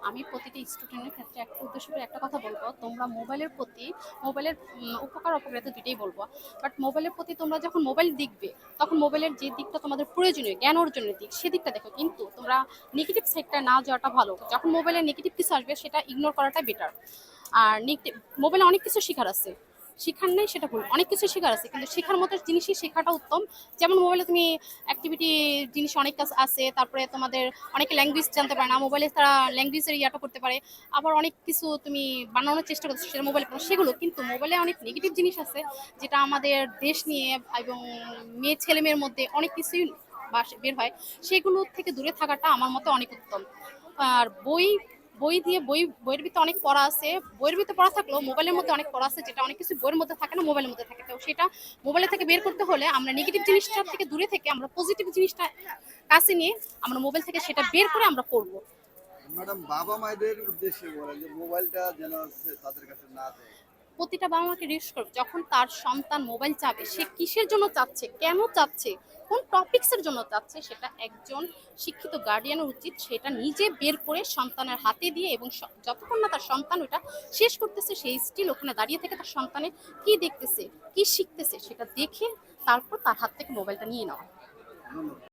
আমি প্রতিটি স্টুডেন্টের ক্ষেত্রে একটা উদ্দেশ্য করে একটা কথা বলবো, তোমরা মোবাইলের প্রতি মোবাইলের উপকার অপকারিতা দুইটাই বলবো। বাট মোবাইলের প্রতি তোমরা যখন মোবাইল দেখবে তখন মোবাইলের যে দিকটা তোমাদের প্রয়োজনীয় জ্ঞান অর্জনের দিক সেদিকটা দেখো, কিন্তু তোমরা নেগেটিভ সাইডটা না যাওয়াটা ভালো। যখন মোবাইলে নেগেটিভ কিছু আসবে সেটা ইগনোর করাটা বেটার। আর মোবাইলে অনেক কিছু শেখার আছে, শিখার নেই সেটা ভুল, অনেক কিছু শেখার আছে, কিন্তু শেখার মতো জিনিসই শেখাটা উত্তম। যেমন মোবাইলে তুমি অ্যাক্টিভিটি জিনিস অনেক কাজ আছে, তারপরে তোমাদের অনেকে ল্যাঙ্গুয়েজ জানতে পারে না, মোবাইলে তারা ল্যাঙ্গুয়েজের ইয়াটা করতে পারে। আবার অনেক কিছু তুমি বানানোর চেষ্টা করছো সেটা মোবাইলে সেগুলো, কিন্তু মোবাইলে অনেক নেগেটিভ জিনিস আছে যেটা আমাদের দেশ নিয়ে এবং মেয়ে ছেলে মেয়ের মধ্যে অনেক কিছুই বের হয়। সেগুলো থেকে দূরে থাকাটা আমার মতে অনেক উত্তম। আর বইয়ের ভিতরে অনেক পড়া আছে, বইয়ের ভিতরে পড়া থাকলেও মোবাইলের মধ্যে অনেক পড়া আছে যেটা অনেক কিছু বইয়ের মধ্যে থাকে না, মোবাইলের মধ্যে থাকে। তো সেটা মোবাইলে থেকে বের করতে হলে আমরা নেগেটিভ জিনিসটা থেকে দূরে থেকে আমরা পজিটিভ জিনিসটা কাছে নিয়ে আমরা মোবাইল থেকে সেটা বের করে আমরা পড়বো। ম্যাডাম, বাবা মায়েদের উদ্দেশ্যে বলেন যে মোবাইলটা যেন তাদের কাছে না দেয়। প্রতিটা বাবা মাকে রিকোয়েস্ট করবে, যখন তার সন্তান মোবাইল চাবে সে কিসের জন্য চাচ্ছে, কেন চাচ্ছে, কোন টপিকসের জন্য চাচ্ছে, সেটা একজন শিক্ষিত গার্ডিয়ানের উচিত সেটা নিজে বের করে সন্তানের হাতে দিয়ে, এবং যতক্ষণ না তার সন্তান ওটা শেষ করতেছে সেই স্টিল ওখানে দাঁড়িয়ে থেকে তার সন্তানে কি দেখতেছে কি শিখতেছে সেটা দেখে তারপর তার হাত থেকে মোবাইলটা নিয়ে নেওয়া। ধন্যবাদ।